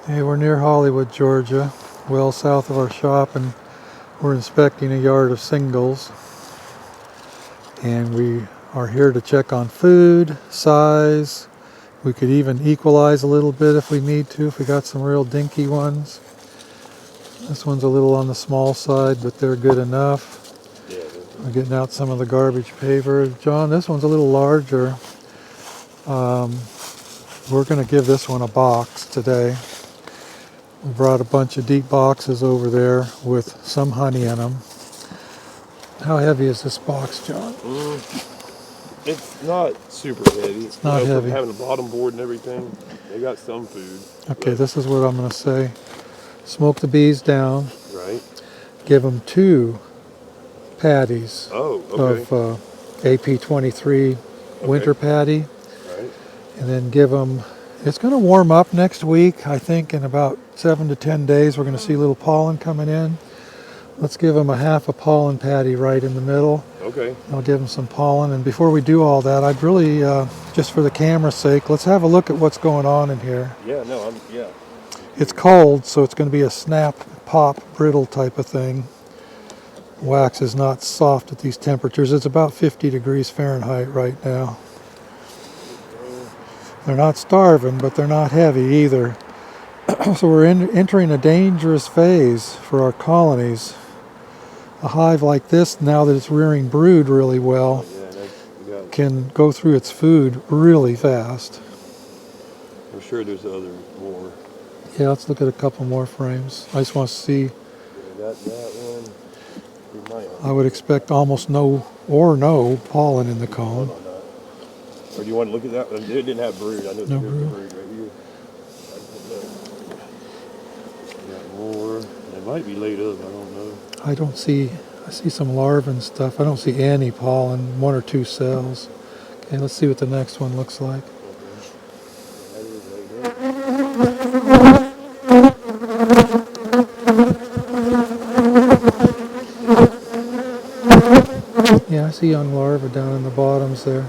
Hey, we're near Hollywood, Georgia, well south of our shop, and we're inspecting a yard of singles. And we are here to check on food, size. We could even equalize a little bit if we need to, if we got some real dinky ones. This one's a little on the small side, but they're good enough. We're getting out some of the garbage paver. John, this one's a little larger. We're going to give this one a box today. We brought a bunch of deep boxes over there with some honey in them. How heavy is this box, John? It's not super heavy. It's not heavy. Having a bottom board and everything, they got some food. Okay, this is what I'm going to say. Smoke the bees down. Right. Give them 2 patties okay. of AP23 winter patty. Right. And then give them, it's going to warm up next week. I think in about 7 to 10 days we're going to see a little pollen coming in. Let's give them a half a pollen patty right in the middle. Okay. I'll give them some pollen. And before we do all that, I'd really, just for the camera's sake, let's have a look at what's going on in here. Yeah, no, yeah. It's cold, so it's going to be a snap, pop, brittle type of thing. Wax is not soft at these temperatures. It's about 50 degrees Fahrenheit right now. They're not starving, but they're not heavy either. So we're entering a dangerous phase for our colonies. A hive like this, now that it's rearing brood really well, can go through its food really fast. I'm sure there's more. Yeah, let's look at a couple more frames. I just want to see. That one. I would expect almost no pollen in the cone. Or do you want to look at that one? It didn't have brood. I know No there's brood. brood right here. Got more. It might be laid up. I don't know. I see some larvae and stuff. I don't see any pollen, 1 or 2 cells. Okay, let's see what the next one looks like. Yeah, I see young larvae down in the bottoms there.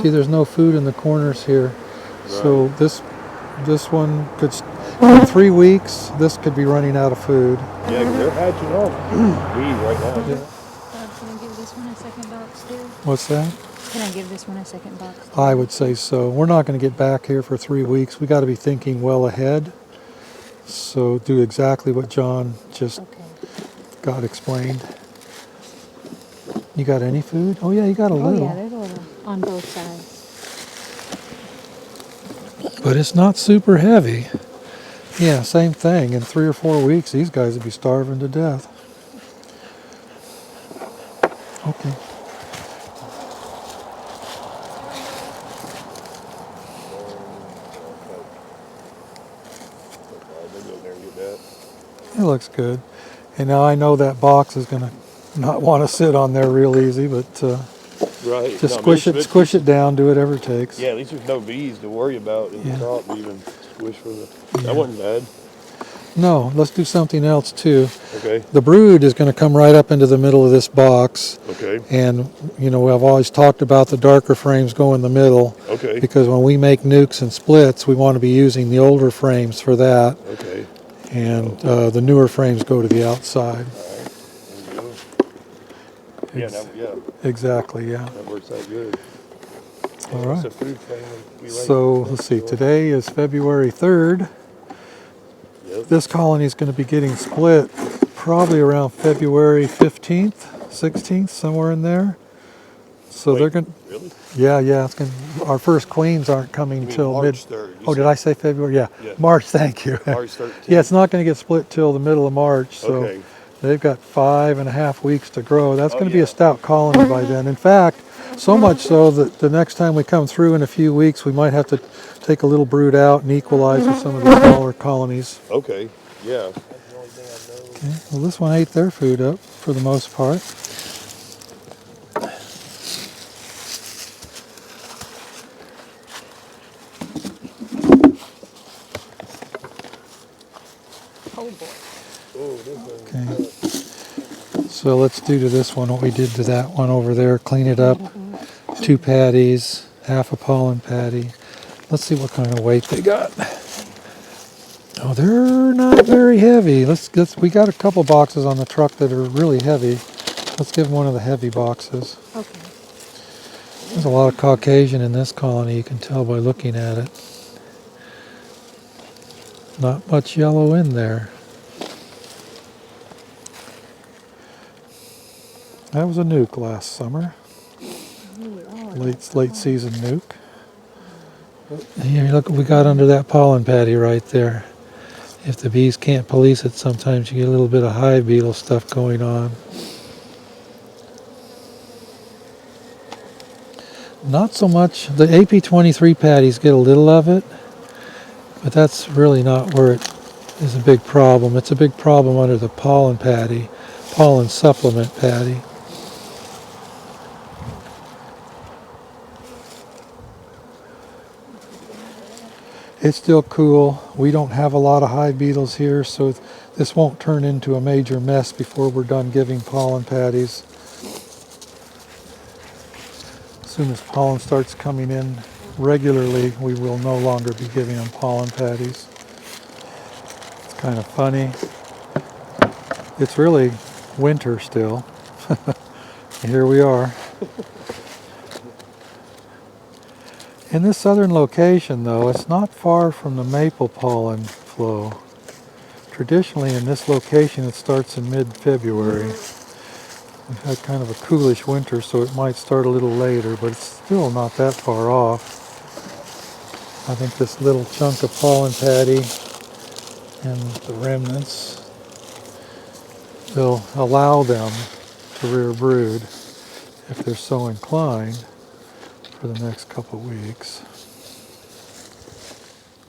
See, there's no food in the corners here. Right. So this one could, in 3 weeks, this could be running out of food. Yeah, they're hatching off bees right now. Yeah. Can I give this one a second box too? What's that? Can I give this one a second box too? I would say so. We're not going to get back here for 3 weeks. We got to be thinking well ahead. So do exactly what John just got explained. You got any food? Oh yeah, you got a little. Oh yeah, there's a little on both sides. But it's not super heavy. Yeah, same thing. In 3 or 4 weeks, these guys would be starving to death. Okay. It looks good. And now I know that box is going to not want to sit on there real easy, but Right. just squish it down, do whatever it takes. Yeah, at least there's no bees to worry about in the top. Even squish for the. That wasn't bad. No, let's do something else too. Okay. The brood is going to come right up into the middle of this box. Okay. And, you know, I've always talked about the darker frames go in the middle. Okay. Because when we make nucs and splits, we want to be using the older frames for that. Okay. And the newer frames go to the outside. All right. There you go. Yeah. Exactly, yeah. That works out good. All right. It's a food frame we like. So, let's see, today is February 3rd. Yep. This colony is going to be getting split probably around February 15th, 16th, somewhere in there. So Wait, they're going to... Really? Yeah. It's going our first queens aren't coming You mean till March 3rd. Oh, did I say February? Yeah. Yeah. March, thank you. March 13th. Yeah, it's not going to get split till the middle of March. So Okay. they've got 5.5 weeks to grow. That's going to be yeah. a stout colony by then. In fact, so much so that the next time we come through in a few weeks, we might have to take a little brood out and equalize with some of the smaller colonies. Okay. Yeah. Okay. Well, this one ate their food up for the most part. Oh boy. Okay. So let's do to this one what we did to that one over there. Clean it up. 2 patties, half a pollen patty. Let's see what kind of weight they got. Oh, they're not very heavy. We got a couple boxes on the truck that are really heavy. Let's give them one of the heavy boxes. Okay. There's a lot of Caucasian in this colony, you can tell by looking at it. Not much yellow in there. That was a nuke last summer. Late season nuke. Here, look what we got under that pollen patty right there. If the bees can't police it, sometimes you get a little bit of hive beetle stuff going on. Not so much. The AP23 patties get a little of it, but that's really not where it is a big problem. It's a big problem under the pollen patty, pollen supplement patty. It's still cool. We don't have a lot of hive beetles here, so this won't turn into a major mess before we're done giving pollen patties. As soon as pollen starts coming in regularly, we will no longer be giving them pollen patties. It's kind of funny. It's really winter still. Here we are. In this southern location, though, it's not far from the maple pollen flow. Traditionally, in this location, it starts in mid-February. We've had kind of a coolish winter, so it might start a little later, but it's still not that far off. I think this little chunk of pollen patty and the remnants will allow them to rear brood if they're so inclined for the next couple weeks.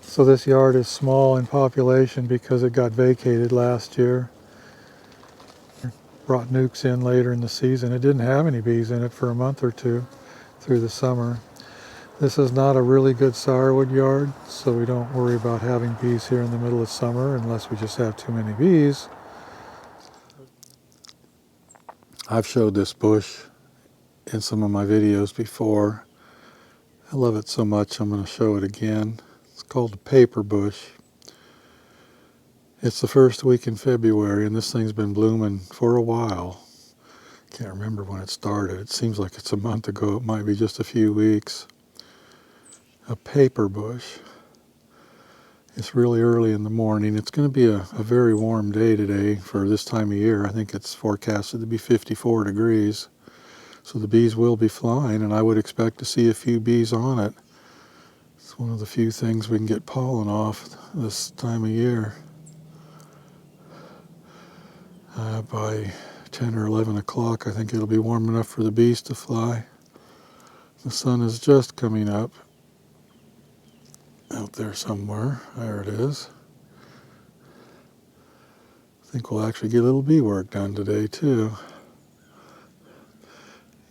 So this yard is small in population because it got vacated last year. Brought nukes in later in the season. It didn't have any bees in it for a month or two through the summer. This is not a really good sourwood yard, so we don't worry about having bees here in the middle of summer unless we just have too many bees. I've showed this bush in some of my videos before. I love it so much I'm going to show it again. It's called the paper bush. It's the first week in February and this thing's been blooming for a while. Can't remember when it started. It seems like it's a month ago. It might be just a few weeks. A paper bush. It's really early in the morning. It's going to be a very warm day today for this time of year. I think it's forecasted to be 54 degrees. So the bees will be flying, and I would expect to see a few bees on it. It's one of the few things we can get pollen off this time of year. By 10 or 11 o'clock, I think it'll be warm enough for the bees to fly. The sun is just coming up out there somewhere. There it is. I think we'll actually get a little bee work done today, too.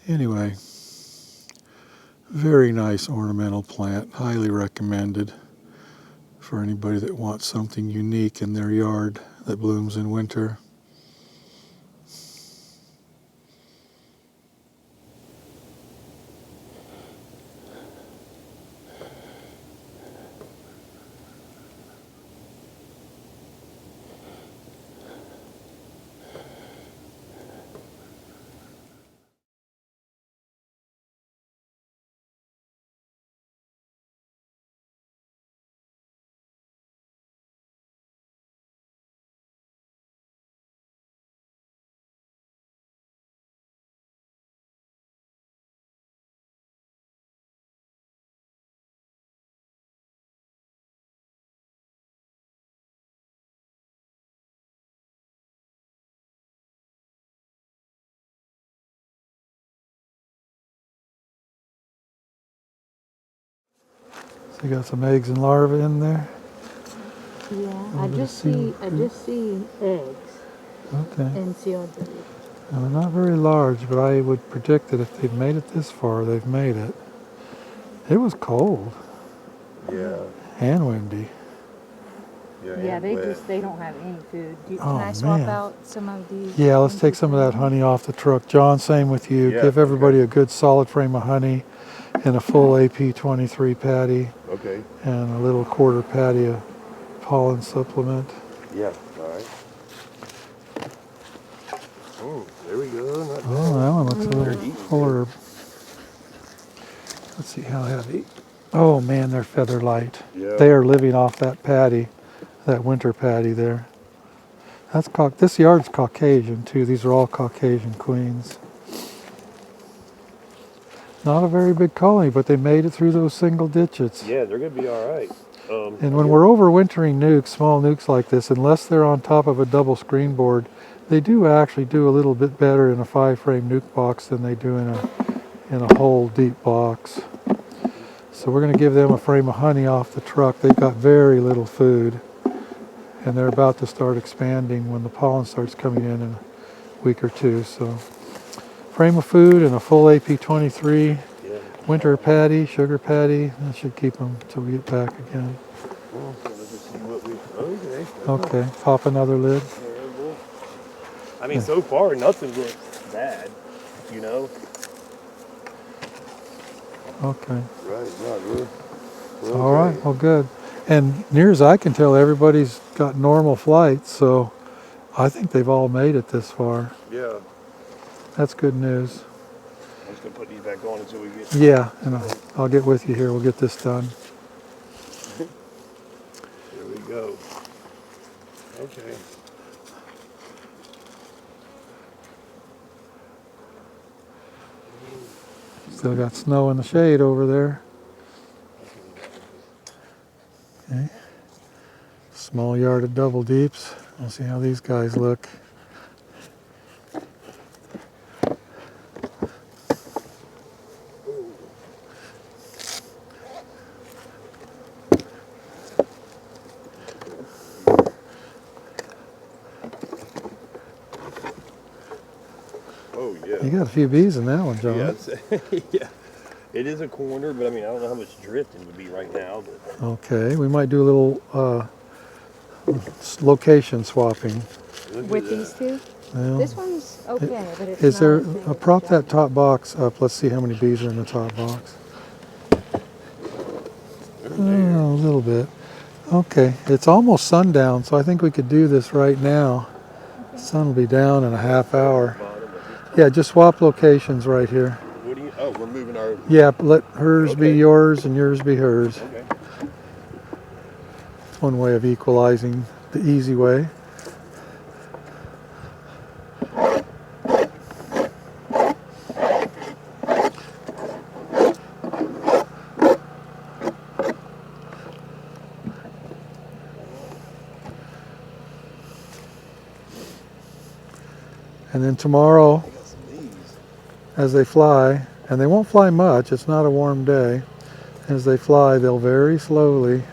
Anyway, very nice ornamental plant, highly recommended for anybody that wants something unique in their yard that blooms in winter. So you got some eggs and larvae in there? Yeah, I bit of just see eggs Okay. and sealed brood. Now, they're not very large, but I would predict that if they've made it this far, they've made it. It was cold Yeah. and windy. Yeah, and they wet. don't have any food. Can Oh, I swap man. out some of these? Yeah, let's take some of that honey off the truck. John, same with you. Yeah, Give everybody okay. a good solid frame of honey and a full AP23 patty Okay. and a little quarter patty of pollen supplement. Yeah, all right. Oh, there we go. Not bad. Oh, that one looks a They're little eating fuller. Let's see how heavy. Oh man, they're feather light. Yeah. They are living off that patty, that winter patty there. This yard's Caucasian too. These are all Caucasian queens. Not a very big colony, but they made it through those single ditches. Yeah, they're gonna be all right. And when we're overwintering nukes, small nukes like this, unless they're on top of a double screen board, they do actually do a little bit better in a 5-frame nuke box than they do in a whole deep box. So we're going to give them a frame of honey off the truck. They've got very little food, and they're about to start expanding when the pollen starts coming in a week or two. So frame of food and a full AP23 winter patty, sugar patty. That should keep them until we get back again. Okay, pop another lid. Terrible. I mean, so far nothing looks bad, you know. Okay. Right, not really. All right, well good. And near as I can tell, everybody's got normal flights, so I think they've all made it this far. Yeah. That's good news. I'm just gonna put these back on until we get. Yeah, and I'll get with you here. We'll get this done. There we go. Okay. Still got snow in the shade over there. Okay. Small yard of double deeps. We'll see how these guys look. Oh yeah. You got a few bees in that one, John. Yeah, yeah. It is a corner, but I mean, I don't know how much drifting would be right now. But Okay, we might do a little location swapping. With these two? Well, This one's okay, but it's is not there as big as prop the that top box up? Let's see how many bees are in the top box. Oh, a little bit. Okay, it's almost sundown, so I think we could do this right now. The sun will be down in a half hour. Yeah, just swap locations right here. What do you? Oh, we're moving our. Yeah, let hers be Okay. yours and yours be hers. Okay. It's one way of equalizing, the easy way. And then tomorrow, as they fly, and they won't fly much, it's not a warm day, as they fly, they'll very slowly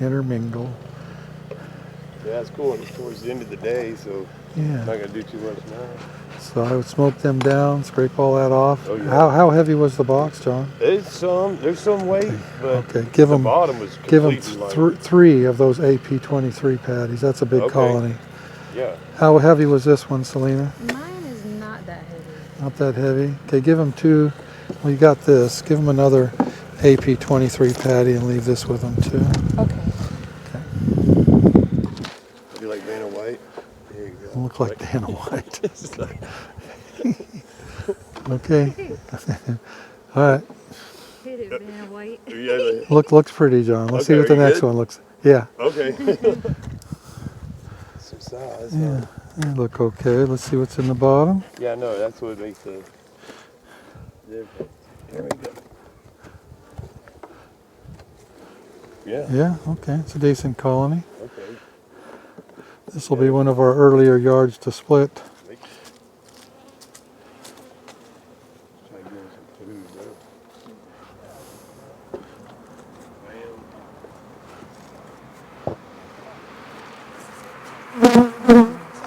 intermingle. Yeah, it's cool. And it's towards the end of the day, so I'm not Yeah, gonna do too much now. so I would smoke them down, scrape all that off. Oh, yeah. How heavy was the box, John? There's some weight, but Okay, give the them bottom was give them completely light. 3 of those AP23 patties. That's a big Okay. colony. Yeah. How heavy was this one, Selena? Mine is not that heavy. Not that heavy. Okay, give them 2. Well, you got this. Give them another AP23 patty and leave this with them too. Okay. You like Vanna White? There you go. Look like Dana White. It's like- Okay. All right. Hit it, Vanna White. yeah, Looks pretty, John. Let's see Okay, what the are you next good? one looks. Yeah. okay. Some size. Yeah. Huh? They look okay. Let's see what's in the bottom. Yeah, no, that's what makes the difference. There we go. Yeah. Yeah. Okay. It's a decent colony. Okay. This will be one of our earlier yards to split. Try to give them some food, bro.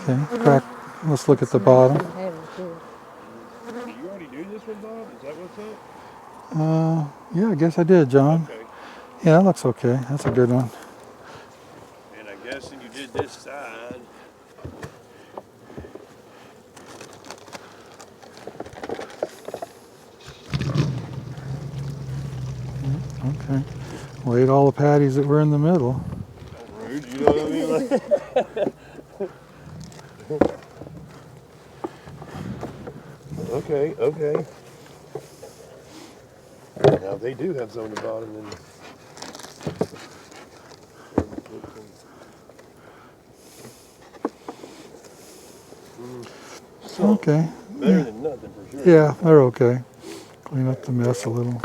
Okay. Crack. Let's look at the bottom. Heavy, too. Did you already do this one, Bob? Is that what's up? Yeah. I guess I did, John. Okay. Yeah, that looks okay. That's a good one. And I guess you did this side. Okay. Weighed all the patties that were in the middle. Rude. food. You know what I mean? Okay, okay. Now they do have some at the bottom. And Okay. better than nothing for sure. Yeah, they're okay. Clean up the mess a little.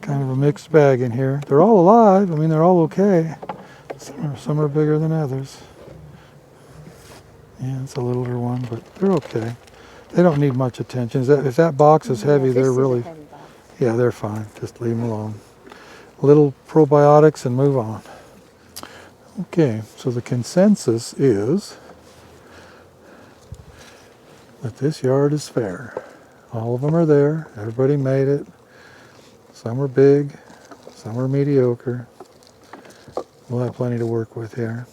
Kind of a mixed bag in here. They're all alive. I mean, they're all okay. Some are bigger than others. Yeah, it's a littler one, but they're okay. They don't need much attention. If that box is heavy, Yeah, they're this is a really, heavy box. yeah, they're fine. Just leave them alone. Little probiotics and move on. Okay, so the consensus is that this yard is fair. All of them are there. Everybody made it. Some are big, some are mediocre. We'll have plenty to work with here.